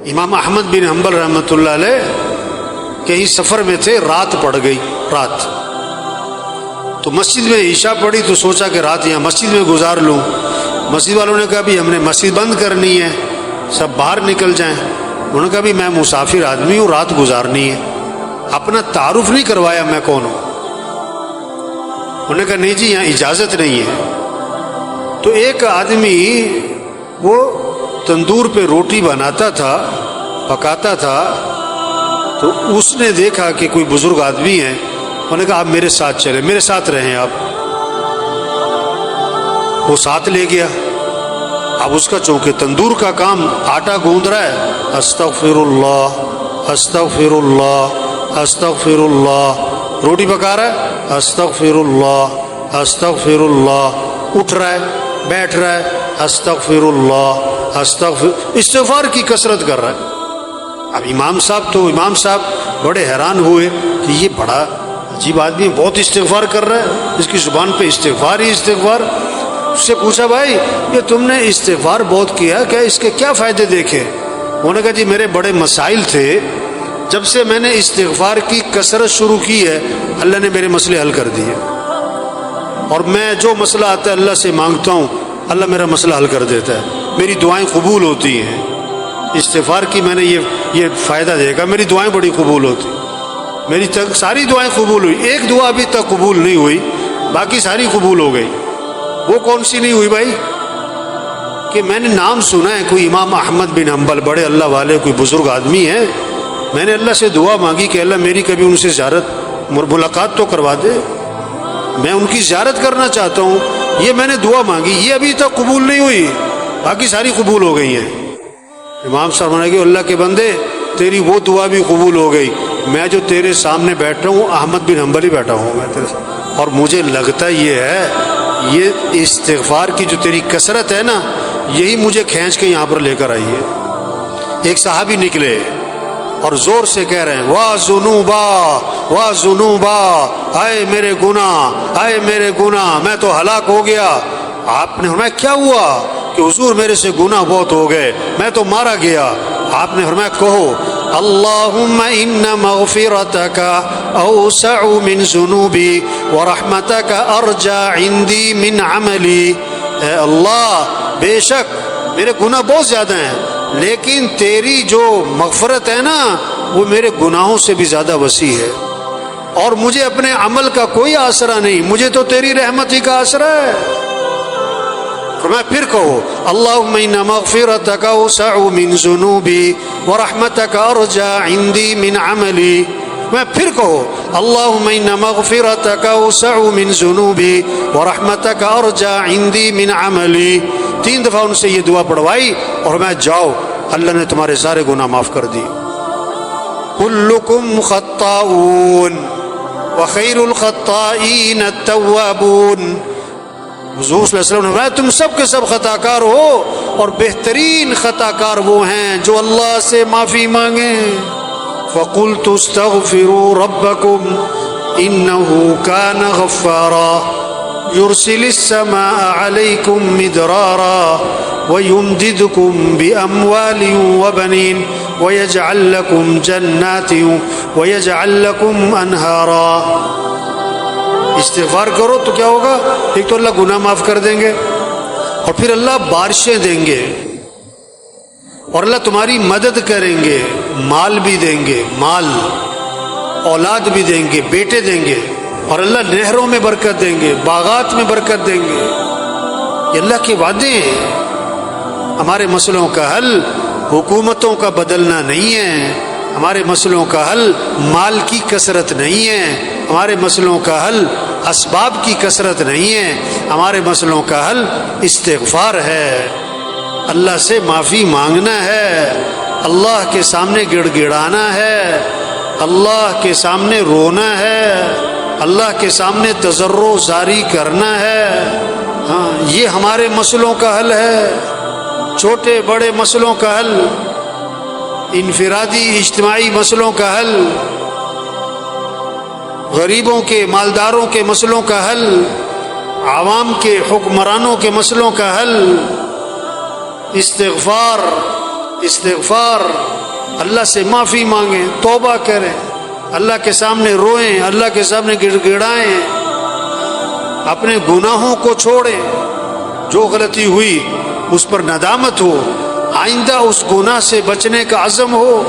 امام احمد بن حنبل رحمۃ اللہ علیہ کہیں سفر میں تھے، رات پڑ گئی، رات تو مسجد میں عشاء پڑی تو سوچا کہ رات یہاں مسجد میں گزار لوں۔ مسجد والوں نے کہا بھی ہم نے مسجد بند کرنی ہے، سب باہر نکل جائیں۔ انہوں نے کہا بھی میں مسافر آدمی ہوں، رات گزارنی ہے۔ اپنا تعارف نہیں کروایا میں کون ہوں۔ انہوں نے کہا نہیں جی یہاں اجازت نہیں ہے۔ تو ایک آدمی وہ تندور پہ روٹی بناتا تھا، پکاتا تھا، تو اس نے دیکھا کہ کوئی بزرگ آدمی ہے، انہوں نے کہا آپ میرے ساتھ چلیں، میرے ساتھ رہیں آپ۔ وہ ساتھ لے گیا۔ اب اس کا چونکہ تندور کا کام آٹا گوندھ رہا ہے، استغفر اللہ استغفر اللہ استغفر اللہ، روٹی پکا رہا ہے، استغفر اللہ استغفر اللہ، اٹھ رہا ہے، بیٹھ رہا ہے، استغفر اللہ استغفار کی کثرت کر رہا ہے۔ اب امام صاحب بڑے حیران ہوئے کہ یہ بڑا عجیب آدمی، بہت استغفار کر رہا ہے، اس کی زبان پہ استغفار ہی استغفار۔ اس سے پوچھا بھائی یہ تم نے استغفار بہت کیا، کیا اس کے کیا فائدے دیکھے؟ انہوں نے کہا جی میرے بڑے مسائل تھے، جب سے میں نے استغفار کی کثرت شروع کی ہے اللہ نے میرے مسئلے حل کر دیے، اور میں جو مسئلہ آتا ہے اللہ سے مانگتا ہوں اللہ میرا مسئلہ حل کر دیتا ہے، میری دعائیں قبول ہوتی ہیں۔ استغفار کی میں نے یہ فائدہ دیکھا، میری دعائیں بڑی قبول ہوتی، میری ساری دعائیں قبول ہوئی، ایک دعا ابھی تک قبول نہیں ہوئی، باقی ساری قبول ہو گئی۔ وہ کون سی نہیں ہوئی بھائی؟ کہ میں نے نام سنا ہے کوئی امام احمد بن حنبل، بڑے اللہ والے، کوئی بزرگ آدمی ہیں، میں نے اللہ سے دعا مانگی کہ اللہ میری کبھی ان سے زیارت ملاقات تو کروا دے، میں ان کی زیارت کرنا چاہتا ہوں، یہ میں نے دعا مانگی، یہ ابھی تک قبول نہیں ہوئی، باقی ساری قبول ہو گئی ہیں۔ امام صاحب نے کہا اللہ کے بندے تیری وہ دعا بھی قبول ہو گئی، میں جو تیرے سامنے بیٹھا ہوں احمد بن حنبل ہی بیٹھا ہوں میں تیرے سامنے، اور مجھے لگتا یہ ہے یہ استغفار کی جو تیری کثرت ہے نا یہی مجھے کھینچ کے یہاں پر لے کر آئی ہے۔ ایک صحابی نکلے اور زور سے کہہ رہے ہیں واہ ذنوبا واہ ذنوبا، آئے میرے گناہ آئے میرے گناہ، میں تو ہلاک ہو گیا۔ آپ نے فرمایا کیا ہوا؟ کہ حضور میرے سے گناہ بہت ہو گئے، میں تو مارا گیا۔ آپ نے فرمایا کہو اللہم ان مغفرتک اوسع من ذنوبی ورحمتک ارجع عندی من عملی، اے اللہ بے شک میرے گناہ بہت زیادہ ہیں لیکن تیری جو مغفرت ہے نا وہ میرے گناہوں سے بھی زیادہ وسیع ہے، اور مجھے اپنے عمل کا کوئی آسرا نہیں، مجھے تو تیری رحمت ہی کا آسرا ہے۔ فرمایا پھر کہو اللہم ان مغفرتک اوسع من ذنوبی ورحمتک ارجع عندی من عملی، میں پھر کہو اللہم ان مغفرتک اوسع من ذنوبی ورحمتک ارجع عندی من عملی۔ 3 دفعہ ان سے یہ دعا پڑھوائی اور میں جاؤ اللہ نے تمہارے سارے گناہ معاف کر دی۔ کلکم خطاؤون وخیر الخطائین التوابون، حضور صلی اللہ علیہ وسلم نے فرمایا تم سب کے سب خطا کار ہو اور بہترین خطا کار وہ ہیں جو اللہ سے معافی مانگیں۔ فقلت استغفروا ربکم انه كان غفارا يرسل السماء عليكم مدرارا ويمددكم بأموال وبنين ويجعل لكم جنات ويجعل لكم أنهارا۔ استغفار کرو تو کیا ہوگا؟ ایک تو اللہ گناہ معاف کر دیں گے، اور پھر اللہ بارشیں دیں گے، اور اللہ تمہاری مدد کریں گے، مال بھی دیں گے، مال اولاد بھی دیں گے، بیٹے دیں گے، اور اللہ نہروں میں برکت دیں گے، باغات میں برکت دیں گے۔ یہ اللہ کے وعدے ہیں۔ ہمارے مسئلوں کا حل حکومتوں کا بدلنا نہیں ہے، ہمارے مسئلوں کا حل مال کی کثرت نہیں ہے، ہمارے مسئلوں کا حل اسباب کی کثرت نہیں ہے، ہمارے مسئلوں کا حل استغفار ہے، اللہ سے معافی مانگنا ہے، اللہ کے سامنے گڑ گڑانا ہے، اللہ کے سامنے رونا ہے، اللہ کے سامنے تضرع زاری کرنا ہے۔ ہاں یہ ہمارے مسئلوں کا حل ہے، چھوٹے بڑے مسئلوں کا حل، انفرادی اجتماعی مسئلوں کا حل، غریبوں کے مالداروں کے مسئلوں کا حل، عوام کے حکمرانوں کے مسئلوں کا حل، استغفار استغفار، اللہ سے معافی مانگیں، توبہ کریں، اللہ کے سامنے روئیں، اللہ کے سامنے گڑ گڑائیں، اپنے گناہوں کو چھوڑیں، جو غلطی ہوئی اس پر ندامت ہو، آئندہ اس گناہ سے بچنے کا عزم ہو،